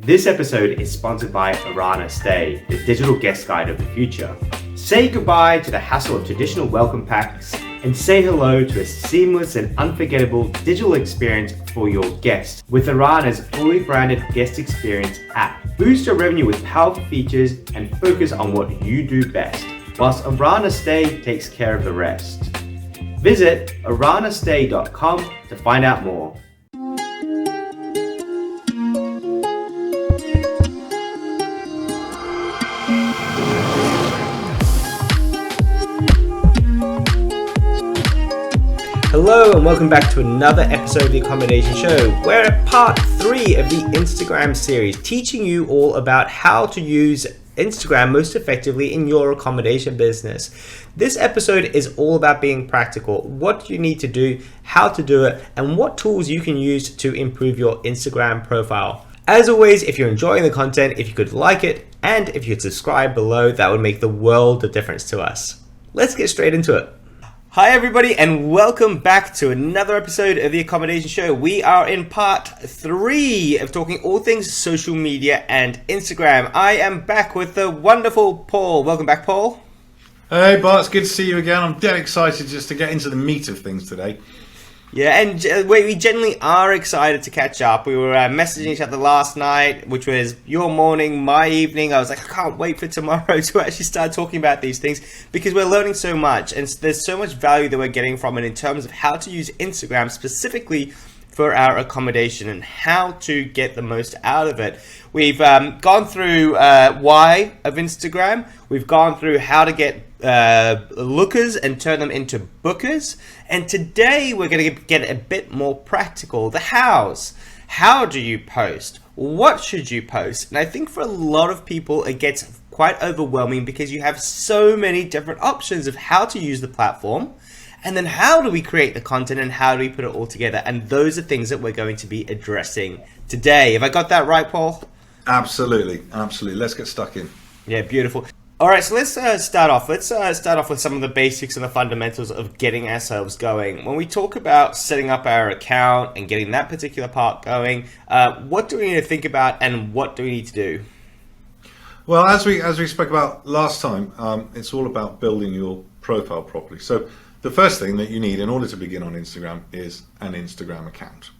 This episode is sponsored by Arana Stay, the digital guest guide of the future. Say goodbye to the hassle of traditional welcome packs and say hello to a seamless and unforgettable digital experience for your guests with Arana's fully branded guest experience app. Boost your revenue with powerful features and focus on what you do best, whilst Arana Stay takes care of the rest. Visit aranastay.com to find out more. Hello and welcome back to another episode of the Accommodation Show. We're at part 3 of the Instagram series, teaching you all about how to use Instagram most effectively in your accommodation business. This episode is all about being practical, what you need to do, how to do it, and what tools you can use to improve your Instagram profile. As always, if you're enjoying the content, if you could like it, and if you could subscribe below, that would make the world of difference to us. Let's get straight into it. Hi everybody and welcome back to another episode of the Accommodation Show. We are in part 3 of talking all things social media and Instagram. I am back with the wonderful Paul. Welcome back, Paul. Hey Bart, it's good to see you again. I'm dead excited just to get into the meat of things today. Yeah, and we generally are excited to catch up. We were messaging each other last night, which was your morning, my evening. I was like, I can't wait for tomorrow to actually start talking about these things because we're learning so much and there's so much value that we're getting from it in terms of how to use Instagram specifically for our accommodation and how to get the most out of it. We've gone through why of Instagram. We've gone through how to get lookers and turn them into bookers. And today we're going to get a bit more practical. The hows. How do you post? What should you post? And I think for a lot of people it gets quite overwhelming because you have so many different options of how to use the platform. And then how do we create the content and how do we put it all together? And those are things that we're going to be addressing today. Have I got that right, Paul? Absolutely. Let's get stuck in. Yeah, beautiful. All right, so let's start off. Let's start off with some of the basics and the fundamentals of getting ourselves going. When we talk about setting up our account and getting that particular part going, what do we need to think about and what do we need to do? Well, as we spoke about last time, it's all about building your profile properly. So the first thing that you need in order to begin on Instagram is an Instagram account.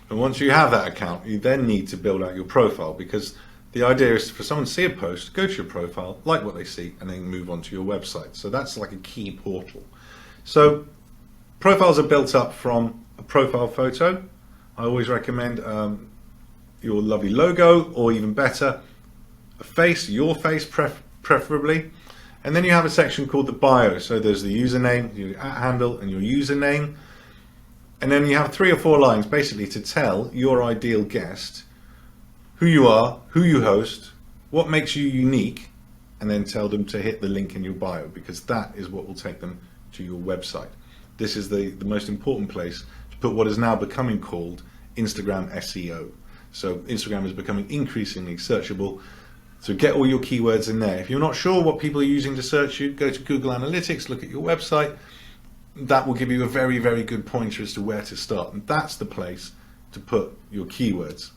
And once you have that account, you then need to build out your profile because the idea is for someone to see a post, go to your profile, like what they see, and then move on to your website. So that's like a key portal. So profiles are built up from a profile photo. I always recommend your lovely logo, or even better, a face, your face preferably. And then you have a section called the bio. So there's the username, your @handle, and your username. And then you have 3 or 4 lines basically to tell your ideal guest who you are, who you host, what makes you unique, and then tell them to hit the link in your bio because that is what will take them to your website. This is the most important place to put what is now becoming called Instagram SEO. So Instagram is becoming increasingly searchable. So get all your keywords in there. If you're not sure what people are using to search you, go to Google Analytics, look at your website. That will give you a very, very good pointer as to where to start. And that's the place to put your keywords.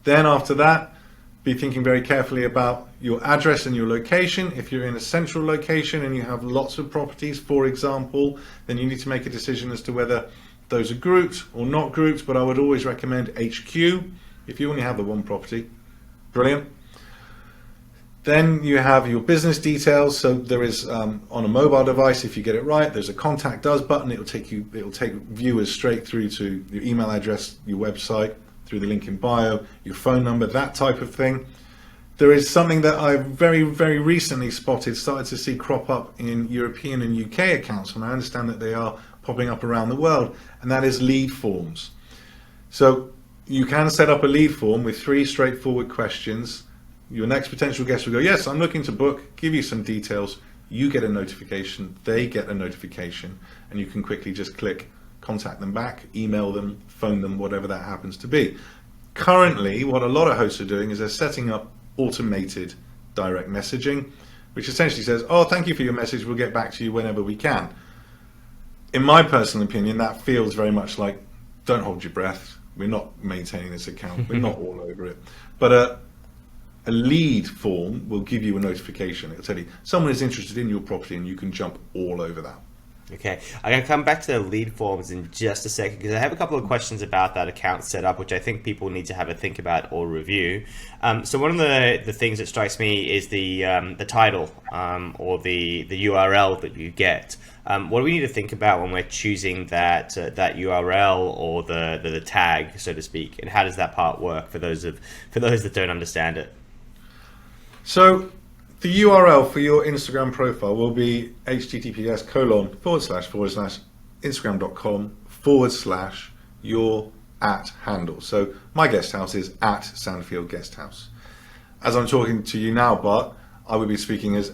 Then after that, be thinking very carefully about your address and your location. If you're in a central location and you have lots of properties, for example, then you need to make a decision as to whether those are grouped or not grouped. But I would always recommend HQ if you only have the one property. Brilliant. Then you have your business details. So there is on a mobile device, if you get it right, there's a contact us button. It'll take viewers straight through to your email address, your website, through the link in bio, your phone number, that type of thing. There is something that I've very, very recently started to see crop up in European and UK accounts, and I understand that they are popping up around the world, and that is lead forms. So you can set up a lead form with 3 straightforward questions. Your next potential guest will go, yes, I'm looking to book, give you some details, you get a notification, they get a notification, and you can quickly just click contact them back, email them, phone them, whatever that happens to be. Currently, what a lot of hosts are doing is they're setting up automated direct messaging, which essentially says, oh, thank you for your message, we'll get back to you whenever we can. In my personal opinion, that feels very much like, don't hold your breath, we're not maintaining this account, we're not all over it. But a lead form will give you a notification. It'll tell you someone is interested in your property, and you can jump all over that. Okay, I'm going to come back to the lead forms in just a second because I have a couple of questions about that account setup, which I think people need to have a think about or review. So one of the things that strikes me is the title or the URL that you get. What do we need to think about when we're choosing that URL or the tag, so to speak, and how does that part work for those that don't understand it? So the URL for your Instagram profile will be https://instagram.com/your @handle. So my guest house is @Sandfield Guesthouse. As I'm talking to you now, Bart, I would be speaking as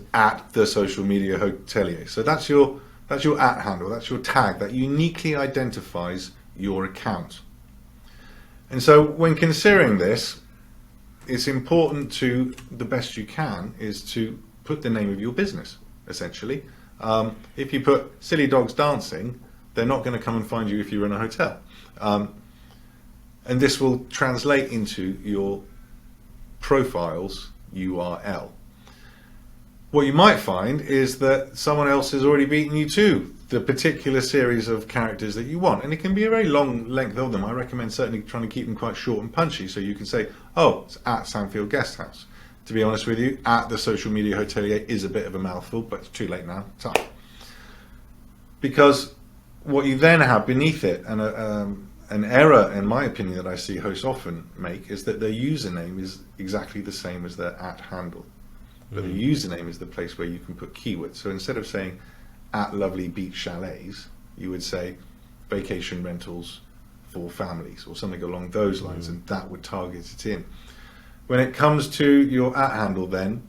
@the social media hotelier. So that's your @handle, that's your tag that uniquely identifies your account. And so when considering this, it's important to, the best you can, is to put the name of your business, essentially. If you put Silly Dogs Dancing, they're not going to come and find you if you're in a hotel. And this will translate into your profile's URL. What you might find is that someone else has already beaten you to the particular series of characters that you want, and it can be a very long length of them. I recommend certainly trying to keep them quite short and punchy, so you can say, oh, it's @Sandfield Guesthouse. To be honest with you, @the social media hotelier is a bit of a mouthful, but it's too late now. Tough. Because what you then have beneath it, and an error in my opinion that I see hosts often make, is that their username is exactly the same as their @handle. But the username is the place where you can put keywords. So instead of saying @lovely beach chalets, you would say vacation rentals for families or something along those lines, and that would target it in. When it comes to your @handle, then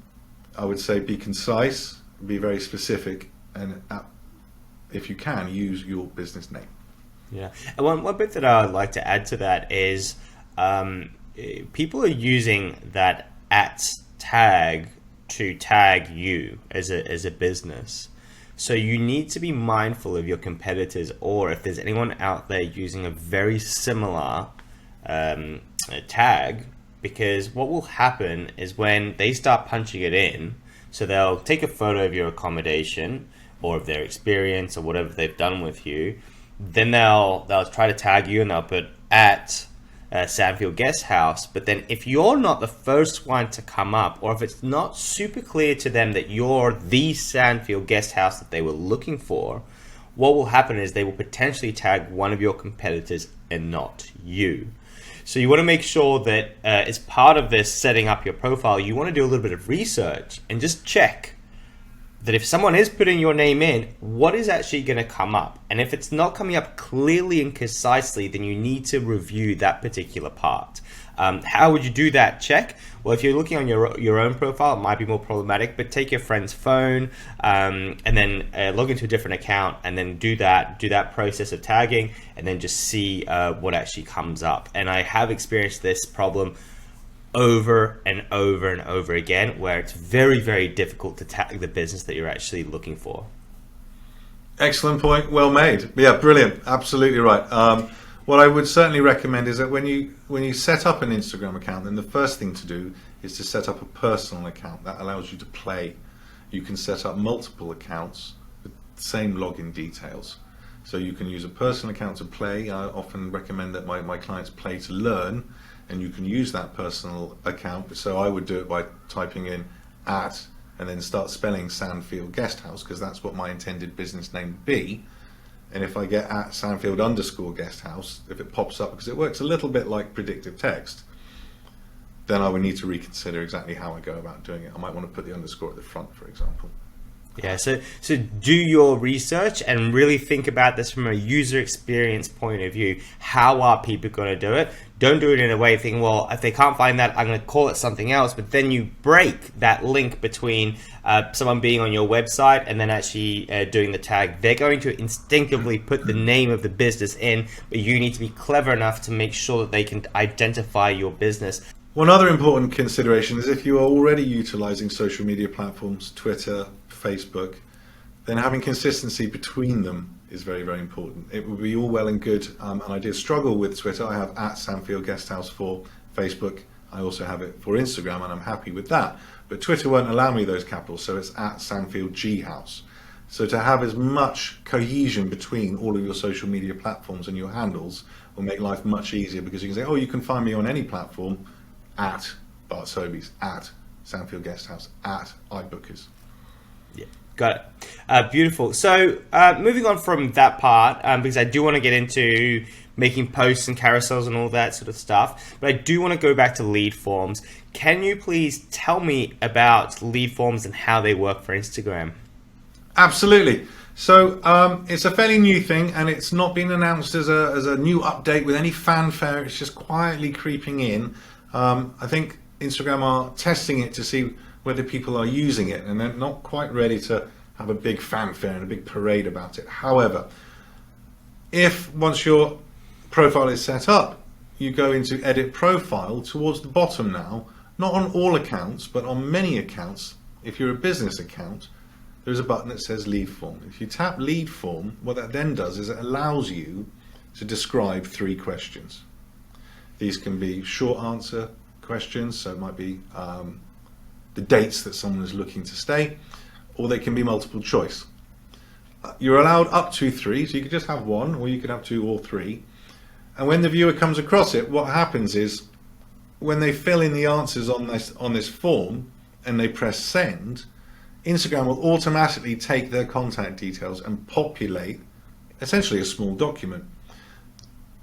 I would say be concise, be very specific, and if you can, use your business name. Yeah, and one bit that I would like to add to that is people are using that @tag to tag you as a business. So you need to be mindful of your competitors, or if there's anyone out there using a very similar tag, because what will happen is when they start punching it in, so they'll take a photo of your accommodation or of their experience or whatever they've done with you, then they'll try to tag you and they'll put Sandfield Guesthouse, but then if you're not the first one to come up, or if it's not super clear to them that you're the Sandfield Guesthouse that they were looking for, what will happen is they will potentially tag one of your competitors and not you. So you want to make sure that as part of this setting up your profile, you want to do a little bit of research and just check that if someone is putting your name in, what is actually going to come up? And if it's not coming up clearly and concisely, then you need to review that particular part. How would you do that check? Well, if you're looking on your own profile, it might be more problematic, but take your friend's phone and then log into a different account and then do that process of tagging and then just see what actually comes up. And I have experienced this problem over and over and over again, where it's very, very difficult to tag the business that you're actually looking for. Excellent point, well made. Yeah, brilliant, absolutely right. What I would certainly recommend is that when you set up an Instagram account, then the first thing to do is to set up a personal account. That allows you to play. You can set up multiple accounts with the same login details. So you can use a personal account to play. I often recommend that my clients play to learn, and you can use that personal account. So I would do it by typing in @ and then start spelling Sandfield Guesthouse, because that's what my intended business name would be. And if I get @Sandfield_Guesthouse, if it pops up, because it works a little bit like predictive text, then I would need to reconsider exactly how I go about doing it. I might want to put the underscore at the front, for example. Yeah, so do your research and really think about this from a user experience point of view. How are people going to do it? Don't do it in a way thinking, well, if they can't find that, I'm going to call it something else. But then you break that link between someone being on your website and then actually doing the tag. They're going to instinctively put the name of the business in, but you need to be clever enough to make sure that they can identify your business. One other important consideration is if you are already utilizing social media platforms, Twitter, Facebook, then having consistency between them is very, very important. It would be all well and good, and I do struggle with Twitter. I have @Sandfield Guesthouse for Facebook. I also have it for Instagram, and I'm happy with that. But Twitter won't allow me those capitals, so it's at Sandfield G House. So to have as much cohesion between all of your social media platforms and your handles will make life much easier, because you can say, oh, you can find me on any platform at Bart Sobeys, at Sandfield Guesthouse, at iBookers. Yeah, got it. Beautiful. So moving on from that part, because I do want to get into making posts and carousels and all that sort of stuff, but I do want to go back to lead forms. Can you please tell me about lead forms and how they work for Instagram? Absolutely. So it's a fairly new thing, and it's not been announced as a new update with any fanfare. It's just quietly creeping in. I think Instagram are testing it to see whether people are using it, and they're not quite ready to have a big fanfare and a big parade about it. However, if once your profile is set up, you go into edit profile towards the bottom now, not on all accounts, but on many accounts, if you're a business account, there's a button that says lead form. If you tap lead form, what that then does is it allows you to describe 3 questions. These can be short answer questions, so it might be the dates that someone is looking to stay, or they can be multiple choice. You're allowed up to 3, so you could just have 1, or you could have 2 or 3. And when the viewer comes across it, what happens is when they fill in the answers on this form and they press send, Instagram will automatically take their contact details and populate essentially a small document.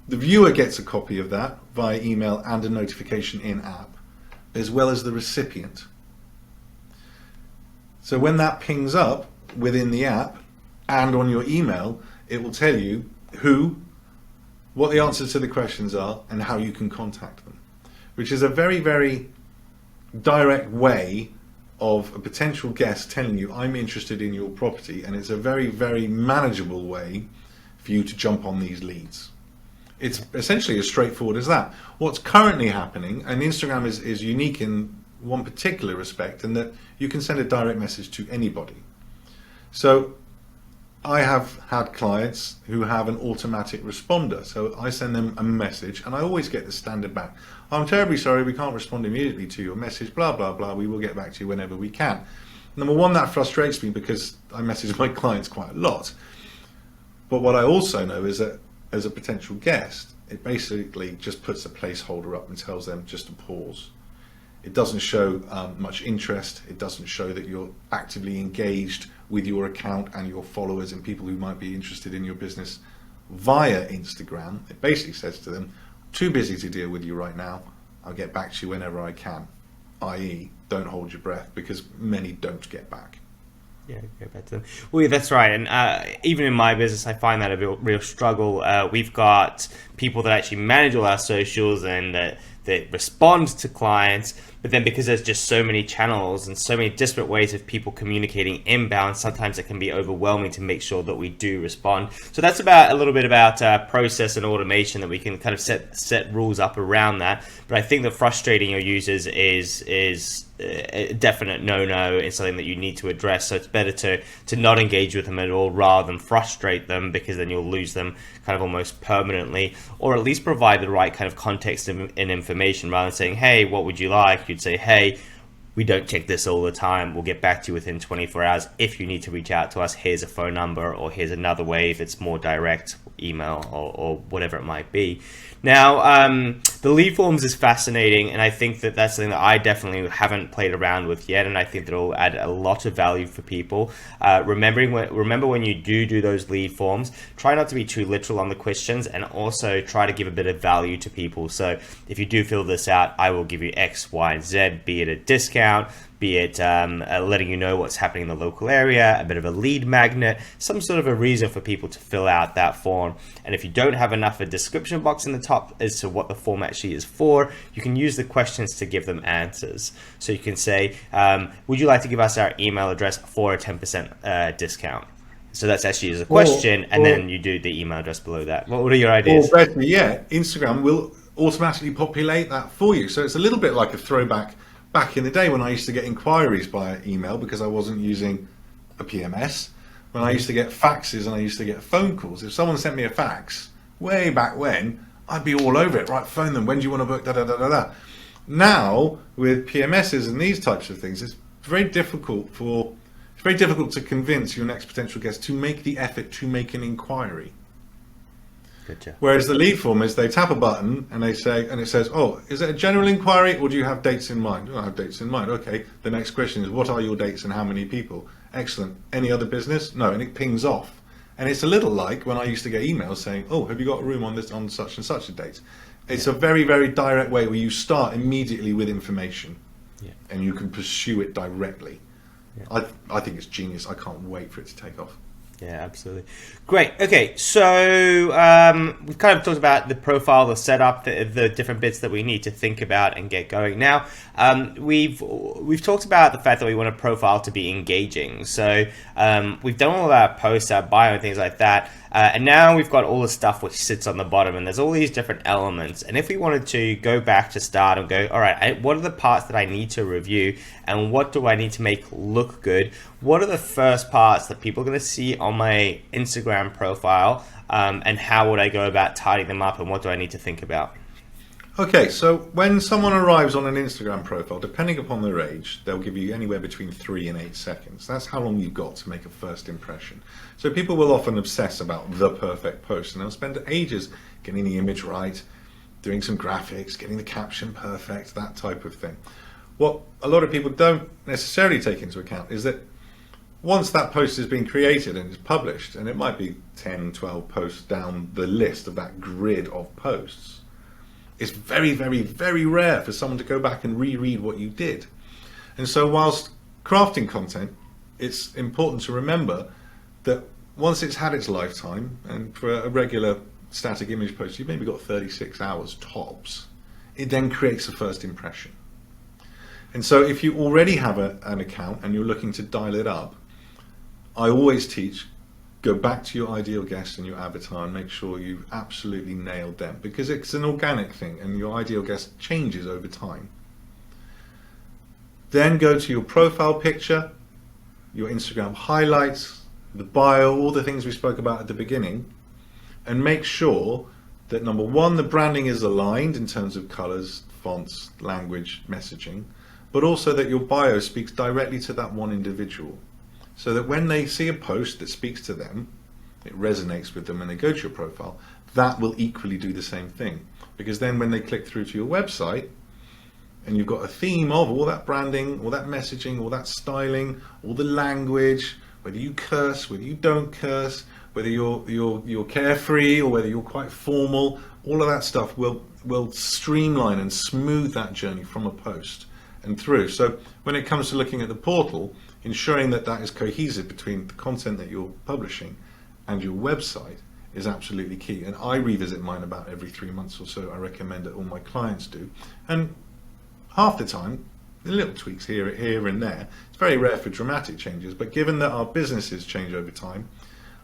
The viewer gets a copy of that via email and a notification in app, as well as the recipient. So when that pings up within the app and on your email, it will tell you who, what the answers to the questions are, and how you can contact them, which is a very, very direct way of a potential guest telling you, I'm interested in your property, and it's a very, very manageable way for you to jump on these leads. It's essentially as straightforward as that. What's currently happening, and Instagram is unique in one particular respect, in that you can send a direct message to anybody. So I have had clients who have an automatic responder. So I send them a message, and I always get the standard back. I'm terribly sorry, we can't respond immediately to your message, blah, blah, blah. We will get back to you whenever we can. Number one, that frustrates me because I message my clients quite a lot. But what I also know is that as a potential guest, it basically just puts a placeholder up and tells them just to pause. It doesn't show much interest. It doesn't show that you're actively engaged with your account and your followers and people who might be interested in your business via Instagram. It basically says to them, too busy to deal with you right now. I'll get back to you whenever I can. I.e., don't hold your breath, because many don't get back. Yeah, go back to them. Well, yeah, that's right. And even in my business, I find that a real struggle. We've got people that actually manage all our socials and that respond to clients, but then because there's just so many channels and so many disparate ways of people communicating inbound, sometimes it can be overwhelming to make sure that we do respond. So that's a little bit about process and automation, that we can kind of set rules up around that. But I think that frustrating your users is a definite no-no. It's something that you need to address. So it's better to not engage with them at all rather than frustrate them, because then you'll lose them kind of almost permanently, or at least provide the right kind of context and information. Rather than saying, hey, what would you like? You'd say, hey, we don't check this all the time. We'll get back to you within 24 hours. If you need to reach out to us, here's a phone number, or here's another way if it's more direct, email or whatever it might be. Now, the lead forms is fascinating, and I think that that's something that I definitely haven't played around with yet, and I think that it'll add a lot of value for people. Remember when you do those lead forms, try not to be too literal on the questions, and also try to give a bit of value to people. So if you do fill this out, I will give you X, Y, and Z, be it a discount, be it letting you know what's happening in the local area, a bit of a lead magnet, some sort of a reason for people to fill out that form. And if you don't have enough a description box in the top as to what the form actually is for, you can use the questions to give them answers. So you can say, would you like to give us our email address for a 10% discount? So that's actually as a question, and then you do the email address below that. What are your ideas? Or better yet, Instagram will automatically populate that for you. So it's a little bit like a throwback back in the day when I used to get inquiries by email because I wasn't using a PMS. When I used to get faxes and I used to get phone calls, if someone sent me a fax way back when, I'd be all over it. Right, phone them. When do you want to book? Da da da da da. Now, with PMSs and these types of things, it's very difficult to convince your next potential guest to make the effort to make an inquiry. Gotcha. Whereas the lead form is they tap a button and they say, and it says, oh, is it a general inquiry or do you have dates in mind? Oh, I have dates in mind. Okay. The next question is, what are your dates and how many people? Excellent. Any other business? No. And it pings off. And it's a little like when I used to get emails saying, oh, have you got a room on such and such a date? It's a very, very direct way where you start immediately with information and you can pursue it directly. Yeah. I think it's genius. I can't wait for it to take off. Yeah, absolutely. Great. Okay, so we've kind of talked about the profile, the setup, the different bits that we need to think about and get going. Now, we've talked about the fact that we want a profile to be engaging. So we've done all of our posts, our bio, and things like that. And now we've got all the stuff which sits on the bottom, and there's all these different elements. And if we wanted to go back to start and go, all right, what are the parts that I need to review, and what do I need to make look good? What are the first parts that people are going to see on my Instagram profile, and how would I go about tidying them up, and what do I need to think about? Okay, so when someone arrives on an Instagram profile, depending upon their age, they'll give you anywhere between 3 and 8 seconds. That's how long you've got to make a first impression. So people will often obsess about the perfect post, and they'll spend ages getting the image right, doing some graphics, getting the caption perfect, that type of thing. What a lot of people don't necessarily take into account is that once that post has been created and is published, and it might be 10, 12 posts down the list of that grid of posts, it's very, very, very rare for someone to go back and reread what you did. And so whilst crafting content, it's important to remember that once it's had its lifetime, and for a regular static image post, you've maybe got 36 hours tops, it then creates a first impression. And so if you already have an account and you're looking to dial it up, I always teach, go back to your ideal guest and your avatar and make sure you've absolutely nailed them, because it's an organic thing and your ideal guest changes over time. Then go to your profile picture, your Instagram highlights, the bio, all the things we spoke about at the beginning, and make sure that number one, the branding is aligned in terms of colors, fonts, language, messaging, but also that your bio speaks directly to that one individual. So that when they see a post that speaks to them, it resonates with them and they go to your profile, that will equally do the same thing. Because then when they click through to your website and you've got a theme of all that branding, all that messaging, all that styling, all the language, whether you curse, whether you don't curse, whether you're carefree or whether you're quite formal, all of that stuff will streamline and smooth that journey from a post and through. So when it comes to looking at the portal, ensuring that that is cohesive between the content that you're publishing and your website is absolutely key. And I revisit mine about every 3 months or so. I recommend that all my clients do. And half the time, the little tweaks here and there. It's very rare for dramatic changes, but given that our businesses change over time,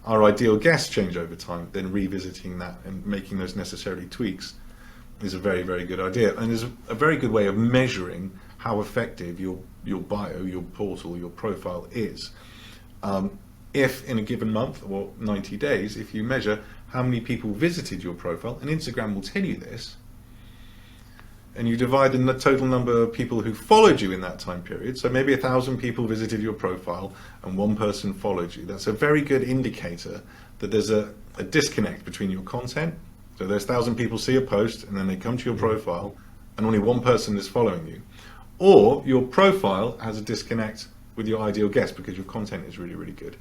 our ideal guests change over time, then revisiting that and making those necessary tweaks is a very, very good idea. And is a very good way of measuring how effective your bio, your portal, your profile is. If in a given month or 90 days, if you measure how many people visited your profile, and Instagram will tell you this, and you divide the total number of people who followed you in that time period, so maybe 1,000 people visited your profile and 1 person followed you, that's a very good indicator that there's a disconnect between your content. So there's 1,000 people see a post and then they come to your profile and only 1 person is following you. Or your profile has a disconnect with your ideal guest because your content is really, really good.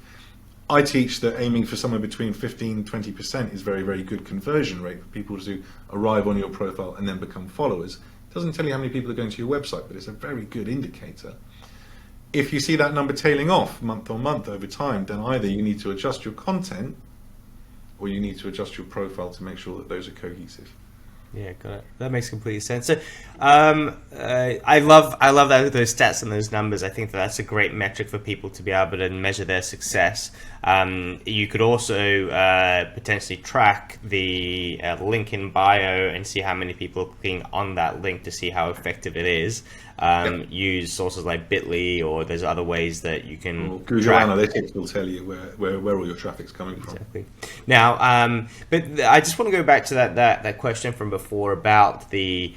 I teach that aiming for somewhere between 15-20% is very, very good conversion rate for people to arrive on your profile and then become followers. It doesn't tell you how many people are going to your website, but it's a very good indicator. If you see that number tailing off month on month over time, then either you need to adjust your content or you need to adjust your profile to make sure that those are cohesive. Yeah, got it. That makes complete sense. So, I love those stats and those numbers. I think that's a great metric for people to be able to measure their success. You could also potentially track the link in bio and see how many people are clicking on that link to see how effective it is. Use sources like Bitly, or there's other ways that you can Google track. Analytics will tell you where all your traffic's coming from. Exactly. Now, but I just want to go back to that question from before. before about the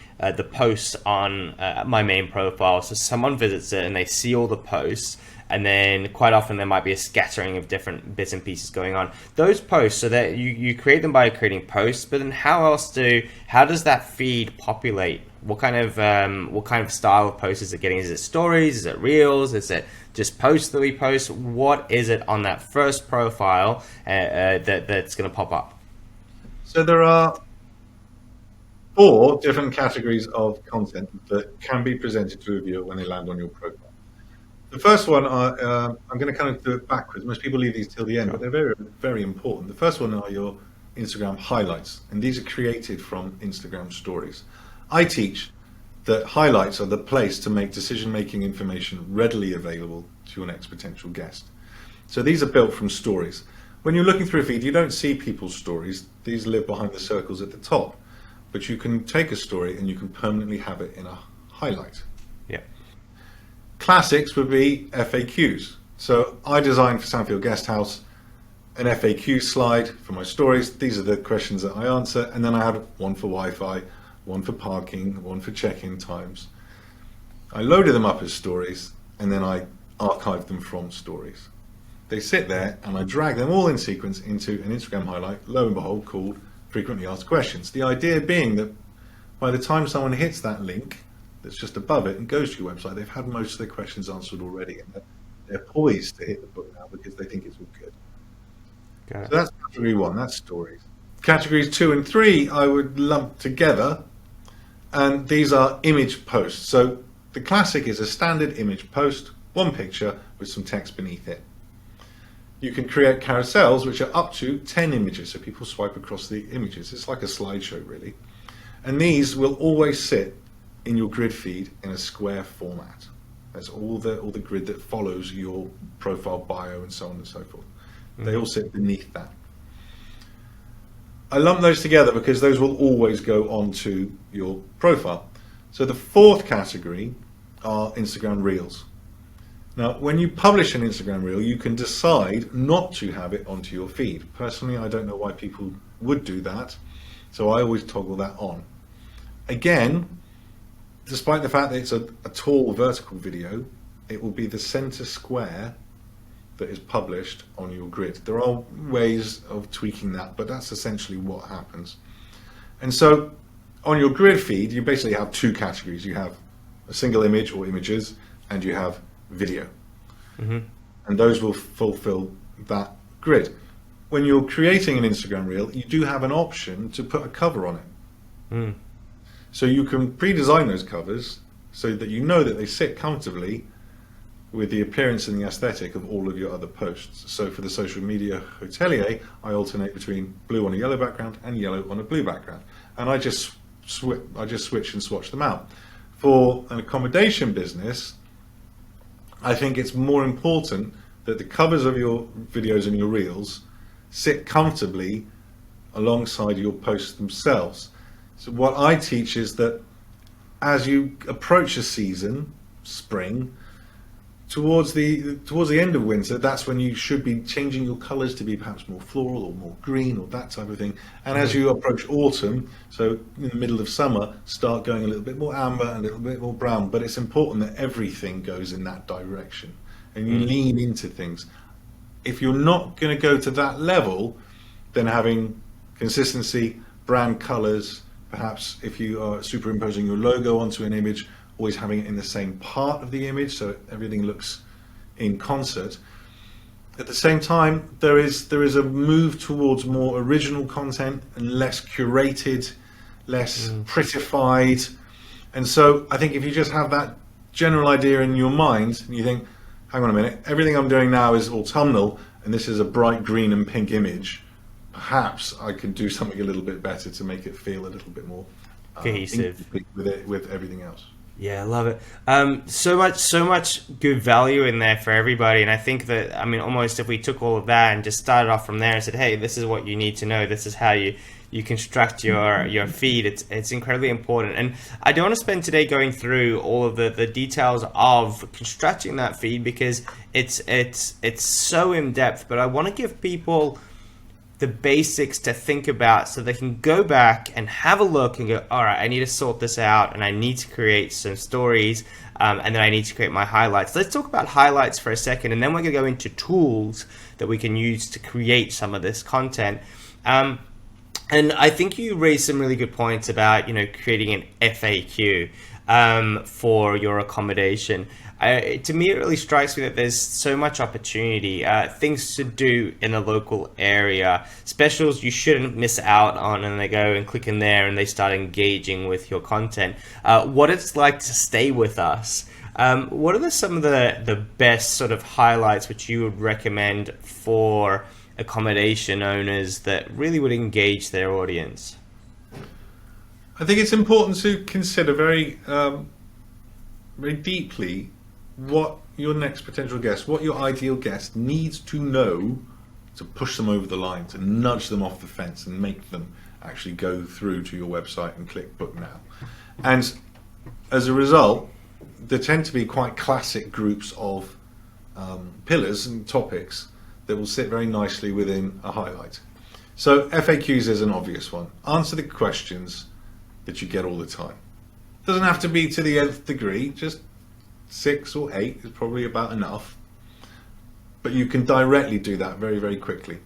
posts on my main profile. So someone visits it and they see all the posts, and then quite often there might be a scattering of different bits and pieces going on. Those posts, so that you create them by creating posts, but then how does that feed populate? What kind of style of post is it getting? Is it stories? Is it reels? Is it just posts that we post? What is it on that first profile that's going to pop up? So there are 4 different categories of content that can be presented to a viewer when they land on your profile. The first one, I'm going to kind of do it backwards. Most people leave these till the end, but they're very, very important. The first one are your Instagram highlights, and these are created from Instagram stories. I teach that highlights are the place to make decision-making information readily available to your next potential guest. So these are built from stories. When you're looking through a feed, you don't see people's stories. These live behind the circles at the top. But you can take a story and you can permanently have it in a highlight. Yeah. Classics would be FAQs. So I designed for Sandfield Guesthouse an FAQ slide for my stories. These are the questions that I answer. And then I had one for Wi-Fi, one for parking, one for check-in times. I loaded them up as stories, and then I archived them from stories. They sit there, and I drag them all in sequence into an Instagram highlight, lo and behold, called Frequently Asked Questions. The idea being that by the time someone hits that link that's just above it and goes to your website, they've had most of their questions answered already, and they're poised to hit the book now because they think it's all good. Got it. So that's category 1, that's stories. Categories 2 and 3 I would lump together, and these are image posts. So the classic is a standard image post, one picture with some text beneath it. You can create carousels which are up to 10 images, so people swipe across the images. It's like a slideshow really. And these will always sit in your grid feed in a square format. That's all the grid that follows your profile bio and so on and so forth. They all sit beneath that. I lump those together because those will always go onto your profile. So the 4th category are Instagram Reels. Now, when you publish an Instagram Reel, you can decide not to have it onto your feed. Personally, I don't know why people would do that, so I always toggle that on. Again, despite the fact that it's a tall vertical video, it will be the center square that is published on your grid. There are ways of tweaking that, but that's essentially what happens. And so on your grid feed, you basically have 2 categories. You have a single image or images, and you have video. And those will fulfill that grid. When you're creating an Instagram Reel, you do have an option to put a cover on it. So you can pre-design those covers so that you know that they sit comfortably with the appearance and the aesthetic of all of your other posts. So for the social media hotelier, I alternate between blue on a yellow background and yellow on a blue background. And I just switch and swatch them out. For an accommodation business, I think it's more important that the covers of your videos and your reels sit comfortably alongside your posts themselves. So what I teach is that as you approach a season, spring, towards the end of winter, that's when you should be changing your colors to be perhaps more floral or more green or that type of thing. And as you approach autumn, so in the middle of summer, start going a little bit more amber and a little bit more brown. But it's important that everything goes in that direction and you lean into things. If you're not going to go to that level, then having consistency, brand colors, perhaps if you are superimposing your logo onto an image, always having it in the same part of the image so everything looks in concert. At the same time, there is a move towards more original content and less curated, less prettified. And so I think if you just have that general idea in your mind and you think, hang on a minute, everything I'm doing now is autumnal and this is a bright green and pink image, perhaps I could do something a little bit better to make it feel a little bit more cohesive with everything else. Yeah, I love it. So much good value in there for everybody. And I think that, I mean, almost if we took all of that and just started off from there and said, hey, this is what you need to know, this is how you construct your feed, it's incredibly important. And I don't want to spend today going through all of the details of constructing that feed because it's so in depth, but I want to give people the basics to think about so they can go back and have a look and go, all right, I need to sort this out and I need to create some stories, and then I need to create my highlights. Let's talk about highlights for a second, and then we're going to go into tools that we can use to create some of this content. And I think you raised some really good points about, creating an FAQ for your accommodation. To me, it really strikes me that there's so much opportunity, things to do in the local area, specials you shouldn't miss out on, and they go and click in there and they start engaging with your content. What it's like to stay with us. What are some of the best sort of highlights which you would recommend for accommodation owners that really would engage their audience? I think it's important to consider very deeply what your next potential guest, what your ideal guest needs to know to push them over the line, to nudge them off the fence and make them actually go through to your website and click book now. And as a result, there tend to be quite classic groups of pillars and topics that will sit very nicely within a highlight. So FAQs is an obvious one. Answer the questions that you get all the time. Doesn't have to be to the nth degree, just 6 or 8 is probably about enough. But you can directly do that very, very quickly.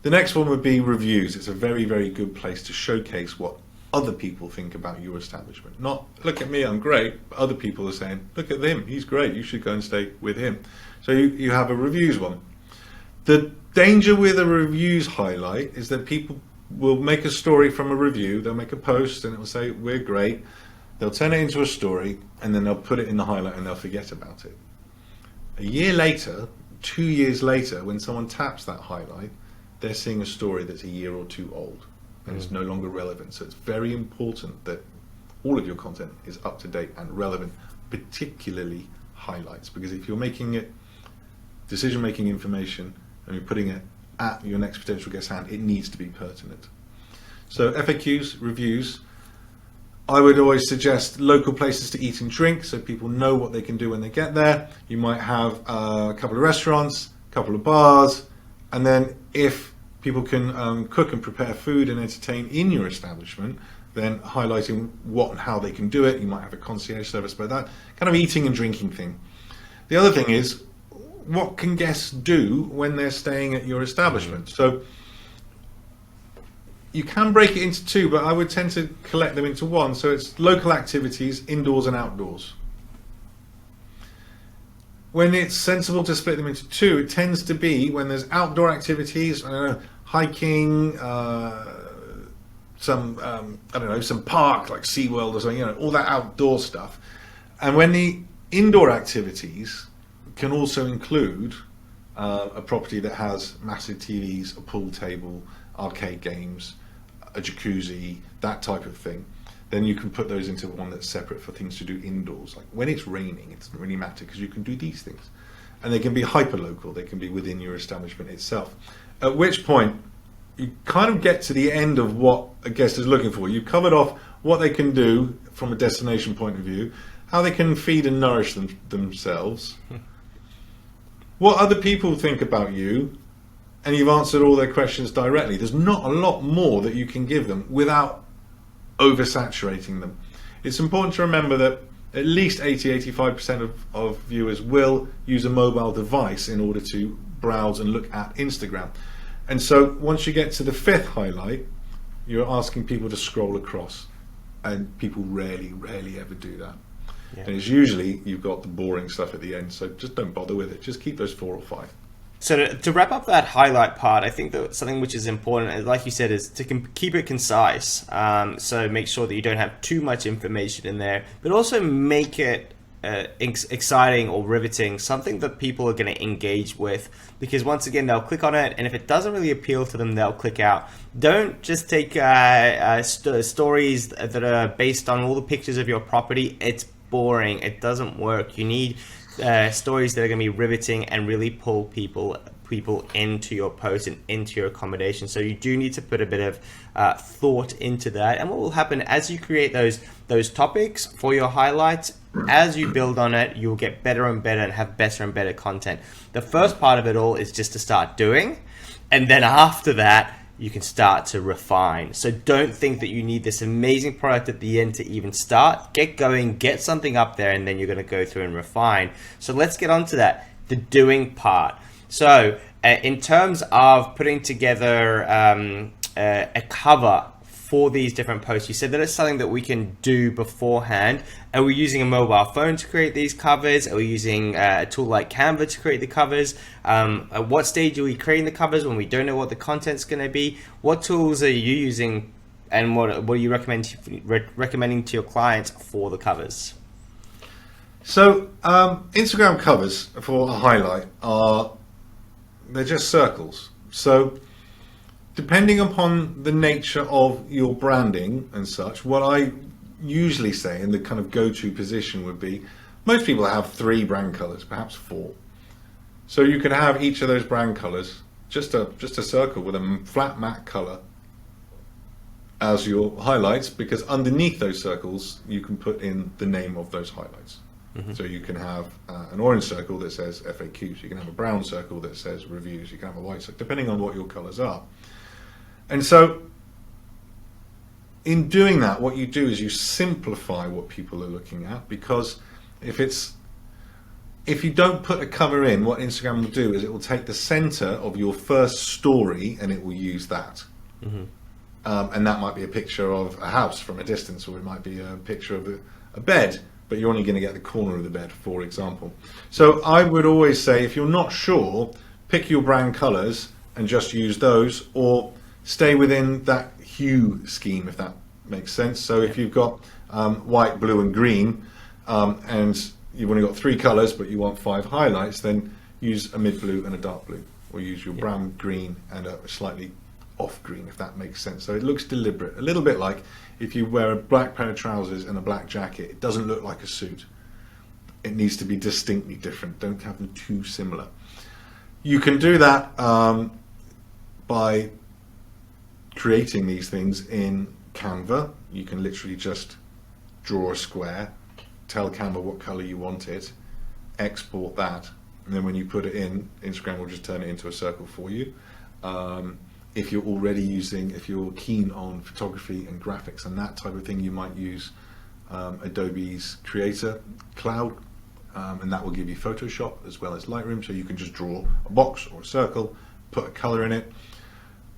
The next one would be reviews. It's a very, very good place to showcase what other people think about your establishment. Not, look at me, I'm great, but other people are saying, look at him, he's great, you should go and stay with him. So you have a reviews one. The danger with a reviews highlight is that people will make a story from a review, they'll make a post and it will say, we're great. They'll turn it into a story and then they'll put it in the highlight and they'll forget about it. A year later, 2 years later, when someone taps that highlight, they're seeing a story that's a year or two old and it's no longer relevant. So it's very important that all of your content is up to date and relevant, particularly highlights, because if you're making it decision-making information and you're putting it at your next potential guest hand, it needs to be pertinent. So FAQs, reviews. I would always suggest local places to eat and drink so people know what they can do when they get there. You might have a couple of restaurants, a couple of bars, and then if people can cook and prepare food and entertain in your establishment, then highlighting what and how they can do it. You might have a concierge service, but that kind of eating and drinking thing. The other thing is, what can guests do when they're staying at your establishment? So you can break it into two, but I would tend to collect them into one. So it's local activities, indoors and outdoors. When it's sensible to split them into two, it tends to be when there's outdoor activities, I don't know, hiking, some park like SeaWorld or something, all that outdoor stuff. And when the indoor activities can also include a property that has massive TVs, a pool table, arcade games, a jacuzzi, that type of thing, then you can put those into one that's separate for things to do indoors. Like when it's raining, it doesn't really matter because you can do these things. And they can be hyper-local, they can be within your establishment itself. At which point, you kind of get to the end of what a guest is looking for. You've covered off what they can do from a destination point of view, how they can feed and nourish themselves, what other people think about you, and you've answered all their questions directly. There's not a lot more that you can give them without oversaturating them. It's important to remember that at least 80-85% of viewers will use a mobile device in order to browse and look at Instagram. And so once you get to the 5th highlight, you're asking people to scroll across, and people rarely ever do that. Yeah. And it's usually you've got the boring stuff at the end, so just don't bother with it. Just keep those 4 or 5. So to wrap up that highlight part, I think that something which is important, like you said, is to keep it concise. So make sure that you don't have too much information in there, but also make it exciting or riveting, something that people are going to engage with, because once again, they'll click on it, and if it doesn't really appeal to them, they'll click out. Don't just take stories that are based on all the pictures of your property. It's boring. It doesn't work. You need stories that are going to be riveting and really pull people into your post and into your accommodation. So you do need to put a bit of thought into that. And what will happen as you create those topics for your highlights, as you build on it, you'll get better and better and have better and better content. The first part of it all is just to start doing. And then after that, you can start to refine. So don't think that you need this amazing product at the end to even start. Get going, get something up there, and then you're going to go through and refine. So let's get on to that, the doing part. So in terms of putting together a cover for these different posts, you said that it's something that we can do beforehand. Are we using a mobile phone to create these covers? Are we using a tool like Canva to create the covers? At what stage are we creating the covers when we don't know what the content's going to be? What tools are you using, and what are you recommending to your clients for the covers? So Instagram covers for a highlight they're just circles. So depending upon the nature of your branding and such, what I usually say in the kind of go-to position would be, most people have 3 brand colors, perhaps 4. So you can have each of those brand colors, just a circle with a flat matte color as your highlights, because underneath those circles you can put in the name of those highlights. So you can have an orange circle that says FAQs, you can have a brown circle that says reviews, you can have a white circle, depending on what your colors are. And so in doing that, what you do is you simplify what people are looking at, because if you don't put a cover in, what Instagram will do is it will take the center of your first story and it will use that. And that might be a picture of a house from a distance, or it might be a picture of a bed, but you're only going to get the corner of the bed, for example. So I would always say, if you're not sure, pick your brand colors and just use those, or stay within that hue scheme, if that makes sense. So if you've got white, blue and green, and you've only got 3 colors but you want 5 highlights, then use a mid blue and a dark blue, or use your brown, green and a slightly off green, if that makes sense. So it looks deliberate, a little bit like if you wear a black pair of trousers and a black jacket, it doesn't look like a suit. It needs to be distinctly different. Don't have them too similar. You can do that by creating these things in Canva. You can literally just draw a square, tell Canva what color you want it, export that, and then when you put it in, Instagram will just turn it into a circle for you. If you're already if you're keen on photography and graphics and that type of thing, you might use Adobe's Creator Cloud, and that will give you Photoshop as well as Lightroom, so you can just draw a box or a circle, put a color in it.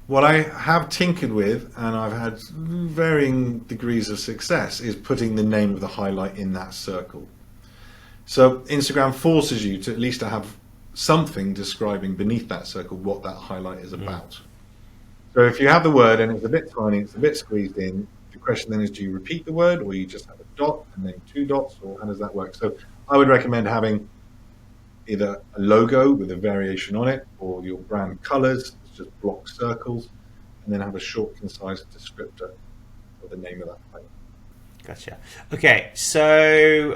What I have tinkered with, and I've had varying degrees of success, is putting the name of the highlight in that circle. So Instagram forces you to at least have something describing beneath that circle what that highlight is about. So if you have the word and it's a bit tiny, it's a bit squeezed in, the question then is, do you repeat the word, or you just have a dot and then 2 dots, or how does that work? So I would recommend having either a logo with a variation on it, or your brand colors, it's just block circles, and then have a short, concise descriptor of the name of that highlight. Gotcha. Okay, so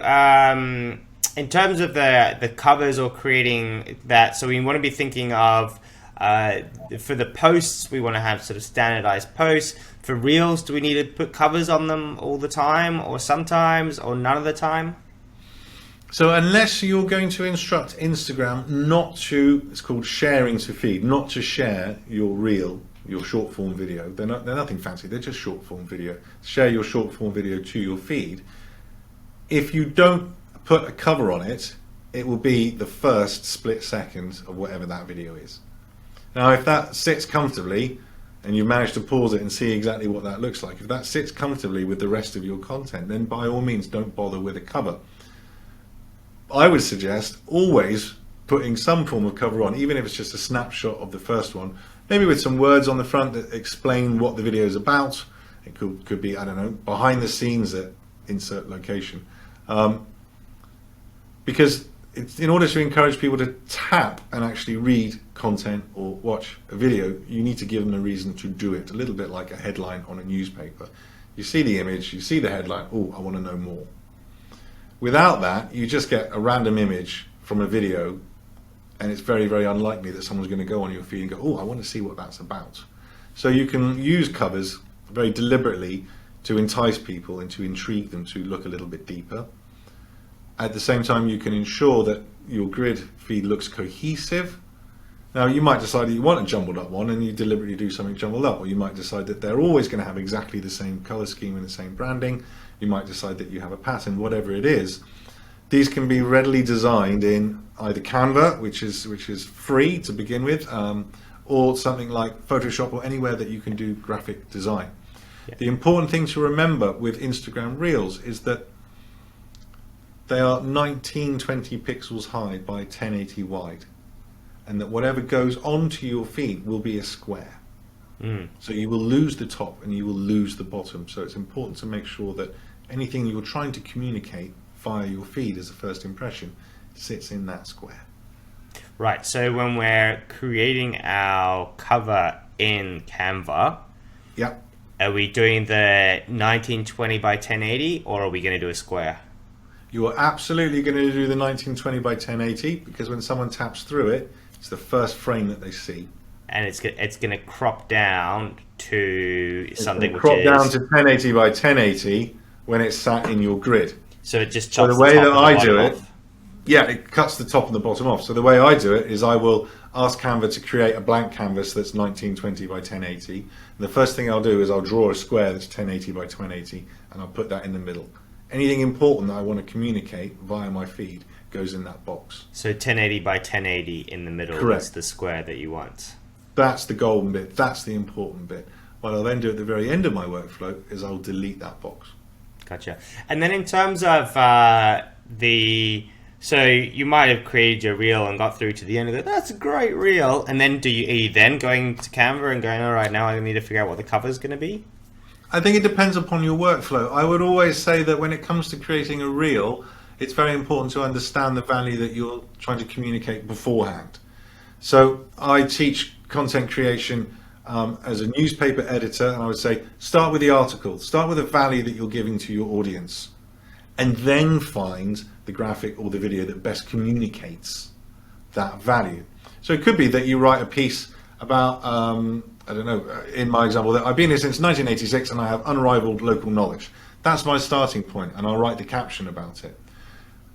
in terms of the covers or creating that, so we want to be thinking of for the posts, we want to have sort of standardized posts. For reels, do we need to put covers on them all the time, or sometimes, or none of the time? So unless you're going to instruct Instagram not to, it's called sharing to feed, not to share your reel, your short form video. They're nothing fancy, they're just short form video. Share your short form video to your feed. If you don't put a cover on it, it will be the first split second of whatever that video is. Now, if that sits comfortably and you manage to pause it and see exactly what that looks like, if that sits comfortably with the rest of your content, then by all means don't bother with a cover. I would suggest always putting some form of cover on, even if it's just a snapshot of the first one, maybe with some words on the front that explain what the video is about. It could be, I don't know, behind the scenes at insert location. Because in order to encourage people to tap and actually read content or watch a video, you need to give them a reason to do it, a little bit like a headline on a newspaper. You see the image, you see the headline, oh, I want to know more. Without that, you just get a random image from a video, and it's very, very unlikely that someone's going to go on your feed and go, oh, I want to see what that's about. So you can use covers very deliberately to entice people and to intrigue them to look a little bit deeper. At the same time, you can ensure that your grid feed looks cohesive, Now, you might decide that you want a jumbled up one and you deliberately do something jumbled up, or you might decide that they're always going to have exactly the same color scheme and the same branding. You might decide that you have a pattern, whatever it is. These can be readily designed in either Canva, which is free to begin with, or something like Photoshop, or anywhere that you can do graphic design. Yeah. The important thing to remember with Instagram Reels is that they are 1920 pixels high by 1080 wide, and that whatever goes onto your feed will be a square. So you will lose the top and you will lose the bottom. So it's important to make sure that anything you're trying to communicate via your feed as a first impression sits in that square. Right, so when we're creating our cover in Canva, Yeah. are we doing the 1920 by 1080, or are we going to do a square? You are absolutely going to do the 1920 by 1080, because when someone taps through it, it's the first frame that they see. And it's going to crop down to something which crop is... down to 1080 by 1080 when it's sat in your grid. So it just So chops the way top that and the I bottom do it, off. yeah, it cuts the top and the bottom off. So the way I do it is I will ask Canva to create a blank canvas that's 1920 by 1080. And the first thing I'll do is I'll draw a square that's 1080 by 1080, and I'll put that in the middle. Anything important that I want to communicate via my feed goes in that box. So 1080 by 1080 in the middle Correct. is the square that you want. That's the golden bit. That's the important bit. What I'll then do at the very end of my workflow is I'll delete that box. Gotcha. And then in terms of so you might have created your reel and got through to the end of it. That's a great reel. And then are you then going to Canva and going, all right, now I need to figure out what the cover is going to be? I think it depends upon your workflow. I would always say that when it comes to creating a reel, it's very important to understand the value that you're trying to communicate beforehand. So I teach content creation as a newspaper editor, and I would say start with the article, start with the value that you're giving to your audience, and then find the graphic or the video that best communicates that value. So it could be that you write a piece about, I don't know, in my example, that I've been here since 1986 and I have unrivaled local knowledge. That's my starting point, and I'll write the caption about it.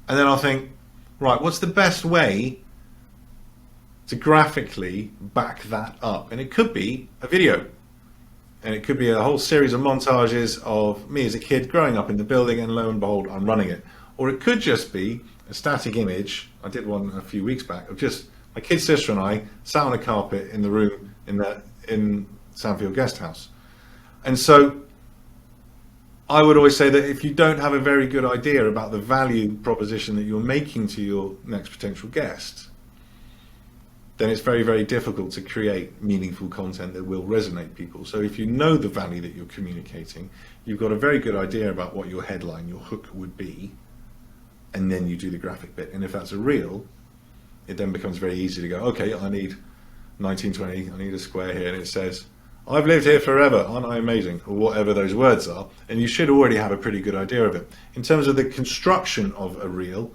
And then I'll think, right, what's the best way to graphically back that up? And it could be a video, and it could be a whole series of montages of me as a kid growing up in the building, and lo and behold, I'm running it. Or it could just be a static image. I did one a few weeks back of just my kid sister and I sat on a carpet in the room in Sandfield Guest House. And so I would always say that if you don't have a very good idea about the value proposition that you're making to your next potential guest, then it's very, very difficult to create meaningful content that will resonate people. So if you know the value that you're communicating, you've got a very good idea about what your headline, your hook would be, and then you do the graphic bit. And if that's a reel, it then becomes very easy to go, okay, I need 1920, I need a square here, and it says, I've lived here forever, aren't I amazing? Or whatever those words are. And you should already have a pretty good idea of it. In terms of the construction of a reel,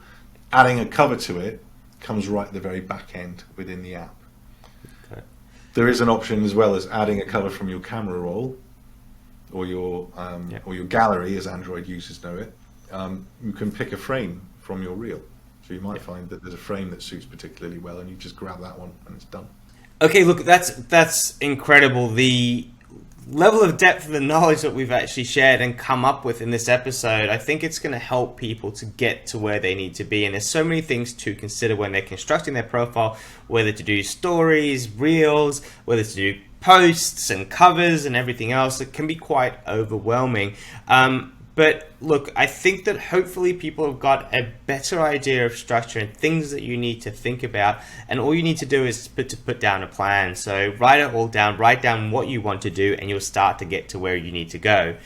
adding a cover to it comes right at the very back end within the app. Okay. There is an option as well as adding a cover from your camera roll or your gallery, as Android users know it. You can pick a frame from your reel. So you might find that there's a frame that suits particularly well, and you just grab that one and it's done. Okay, look, that's incredible. The level of depth of the knowledge that we've actually shared and come up with in this episode, I think it's going to help people to get to where they need to be. And there's so many things to consider when they're constructing their profile, whether to do stories, reels, whether to do posts and covers and everything else. It can be quite overwhelming. But look, I think that hopefully people have got a better idea of structure and things that you need to think about. And all you need to do is put down a plan. So write it all down, write down what you want to do, and you'll start to get to where you need to go.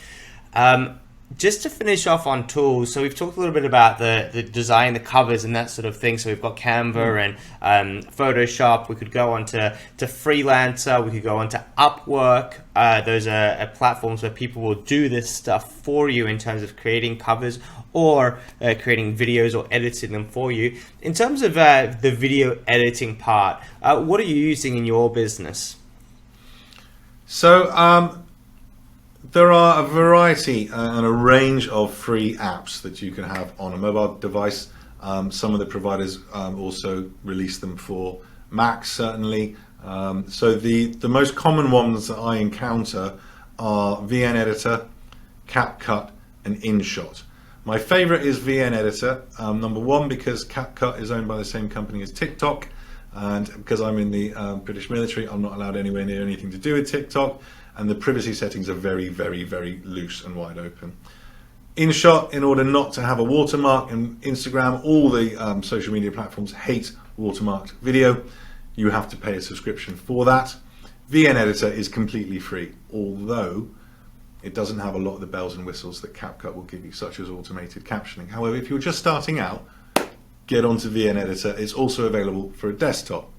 Just to finish off on tools, so we've talked a little bit about the design, the covers and that sort of thing. So we've got Canva and Photoshop. We could go on to Freelancer. We could go on to Upwork. Those are platforms where people will do this stuff for you in terms of creating covers or creating videos or editing them for you. In terms of the video editing part, what are you using in your business? So there are a variety and a range of free apps that you can have on a mobile device. Some of the providers also release them for Max certainly. So the most common ones that I encounter are VN Editor, CapCut, and InShot. My favorite is VN Editor, number one, because CapCut is owned by the same company as TikTok, and because I'm in the British military, I'm not allowed anywhere near anything to do with TikTok, and the privacy settings are very, very, very loose and wide open. InShot, in order not to have a watermark, and Instagram, all the social media platforms hate watermarked video. You have to pay a subscription for that. VN Editor is completely free, although it doesn't have a lot of the bells and whistles that CapCut will give you, such as automated captioning. However, if you're just starting out, get onto VN Editor. It's also available for a desktop.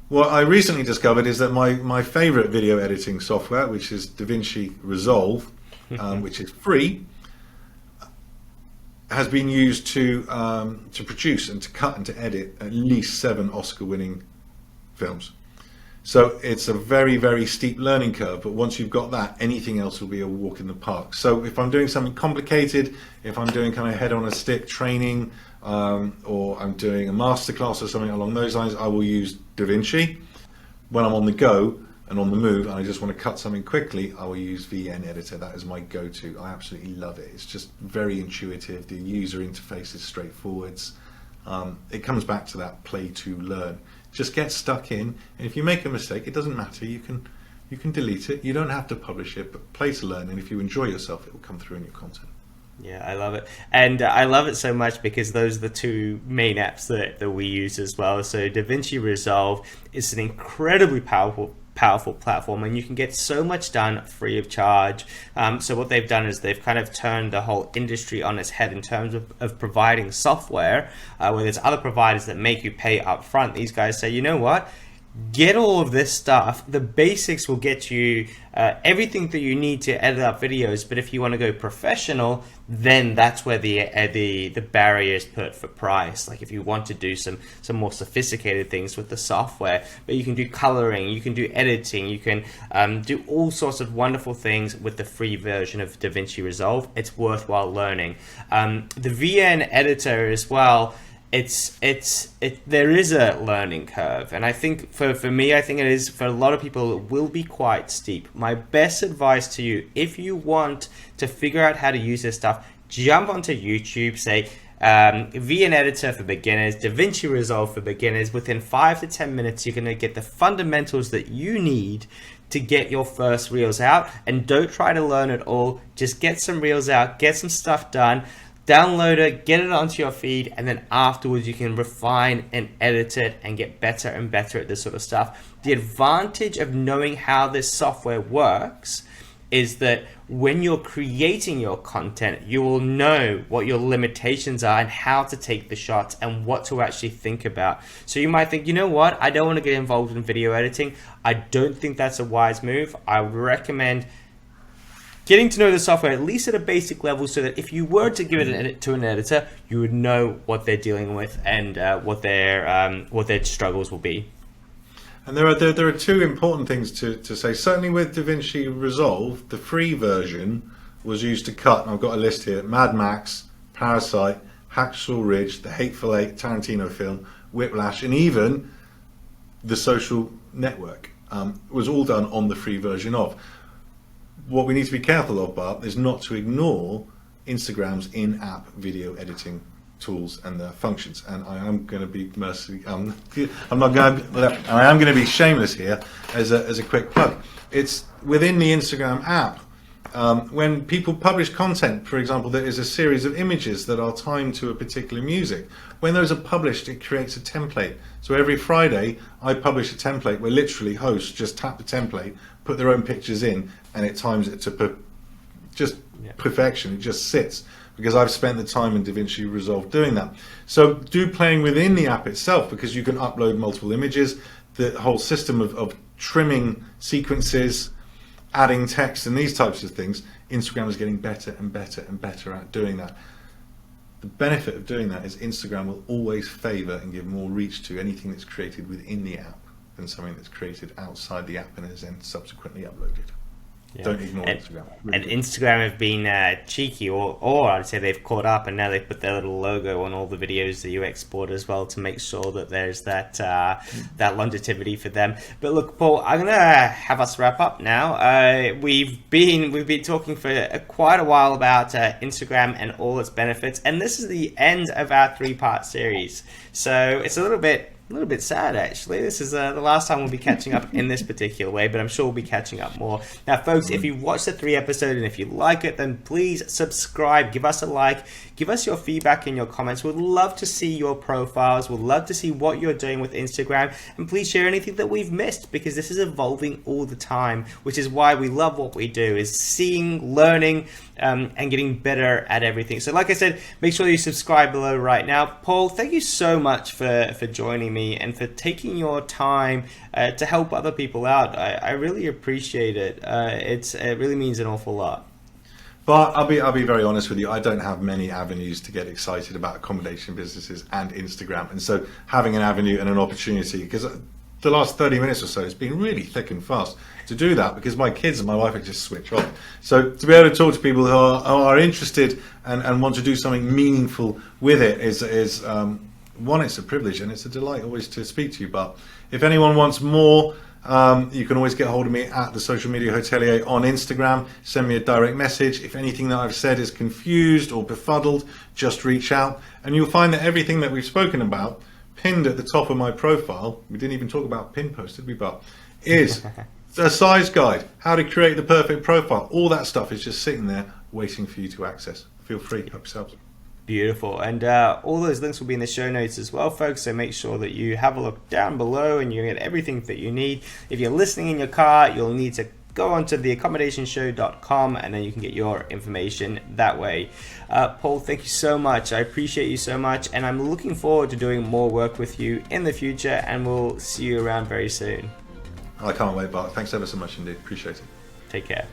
What I recently discovered is that my favorite video editing software, which is DaVinci Resolve, which is free, has been used to produce and to cut and to edit at least 7 Oscar-winning films. So it's a very, very steep learning curve, but once you've got that, anything else will be a walk in the park. So if I'm doing something complicated, if I'm doing kind of head on a stick training, or I'm doing a masterclass or something along those lines, I will use DaVinci. When I'm on the go and on the move and I just want to cut something quickly, I will use VN Editor. That is my go-to. I absolutely love it. It's just very intuitive. The user interface is straightforward. It comes back to that play to learn. Just get stuck in, and if you make a mistake, it doesn't matter. You can delete it. You don't have to publish it, but play to learn. And if you enjoy yourself, it will come through in your content. Yeah, I love it. And I love it so much because those are the two main apps that we use as well. So DaVinci Resolve is an incredibly powerful platform, and you can get so much done free of charge. So what they've done is they've kind of turned the whole industry on its head in terms of providing software, where there's other providers that make you pay up front. These guys say, you know what? Get all of this stuff. The basics will get you everything that you need to edit up videos. But if you want to go professional, then that's where the barrier is put for price. Like if you want to do some more sophisticated things with the software, but you can do coloring, you can do editing, you can do all sorts of wonderful things with the free version of DaVinci Resolve. It's worthwhile learning. The VN editor as well. There is a learning curve, and I think for me, I think it is for a lot of people, it will be quite steep. My best advice to you, if you want to figure out how to use this stuff, jump onto YouTube, say VN Editor for beginners, DaVinci Resolve for beginners. Within 5 to 10 minutes, you're going to get the fundamentals that you need to get your first reels out. And don't try to learn it all. Just get some reels out, get some stuff done. Download it, get it onto your feed, and then afterwards you can refine and edit it and get better and better at this sort of stuff. The advantage of knowing how this software works is that when you're creating your content, you will know what your limitations are and how to take the shots and what to actually think about. So you might think, you know what, I don't want to get involved in video editing. I don't think that's a wise move. I would recommend getting to know the software at least at a basic level, so that if you were to give it to an editor, you would know what they're dealing with and what their struggles will be. And there are two important things to say. Certainly with DaVinci Resolve, the free version was used to cut, and I've got a list here: Mad Max, Parasite, Hacksaw Ridge, The Hateful Eight, Tarantino film, Whiplash, and even The Social Network. Was all done on the free version of. What we need to be careful of, Bart, is not to ignore Instagram's in-app video editing tools and their functions. And I am going to be I am going to be shameless here as a quick plug. It's within the Instagram app. When people publish content, for example, there is a series of images that are timed to a particular music. When those are published, it creates a template. So every Friday, I publish a template where literally hosts just tap the template, put their own pictures in, and it times it to perfection. It just sits, because I've spent the time in DaVinci Resolve doing that. So do playing within the app itself, because you can upload multiple images. The whole system of trimming sequences, adding text and these types of things, Instagram is getting better and better and better at doing that. The benefit of doing that is Instagram will always favor and give more reach to anything that's created within the app than something that's created outside the app and is then subsequently uploaded. Don't ignore and, Instagram. And Instagram have been cheeky, or I'd say they've caught up, and now they put their little logo on all the videos that you export as well to make sure that there's that longevity for them. But look, Paul, I'm gonna have us wrap up now. We've been talking for quite a while about Instagram and all its benefits, and this is the end of our 3-part series. So it's a little bit sad, actually. This is the last time we'll be catching up in this particular way, but I'm sure we'll be catching up more. Now, folks, if you've watched the 3 episode and if you like it, then please subscribe, give us a like, give us your feedback and your comments. We'd love to see your profiles. We'd love to see what you're doing with Instagram, and please share anything that we've missed, because this is evolving all the time, which is why we love what we do, is seeing, learning, and getting better at everything. So like I said, make sure you subscribe below right now. Paul, thank you so much for joining me and for taking your time to help other people out. I really appreciate it. It really means an awful lot. But I'll be very honest with you. I don't have many avenues to get excited about accommodation businesses and Instagram, and so having an avenue and an opportunity, because the last 30 minutes or so has been really thick and fast to do that, because my kids and my wife are just switch off. So to be able to talk to people who are interested and want to do something meaningful with it is one, it's a privilege, and it's a delight always to speak to you. But if anyone wants more, you can always get hold of me at the Social Media Hotelier on Instagram. Send me a direct message. If anything that I've said is confused or befuddled, just reach out, and you'll find that everything that we've spoken about pinned at the top of my profile, we didn't even talk about pin post, did we, but is a size guide, how to create the perfect profile. All that stuff is just sitting there waiting for you to access. Feel free, help yourselves. Beautiful. And all those links will be in the show notes as well, folks, so make sure that you have a look down below and you get everything that you need. If you're listening in your car, you'll need to go onto theaccommodationshow.com, and then you can get your information that way. Paul, thank you so much. I appreciate you so much, and I'm looking forward to doing more work with you in the future, and we'll see you around very soon. I can't wait, Bart. Thanks ever so much indeed. Appreciate it. Take care.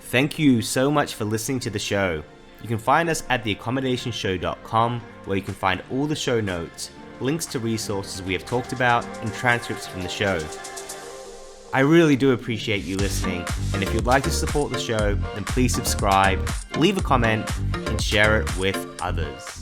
Thank you so much for listening to the show. You can find us at theaccommodationshow.com, where you can find all the show notes, links to resources we have talked about, and transcripts from the show. I really do appreciate you listening, and if you'd like to support the show, then please subscribe, leave a comment, and share it with others.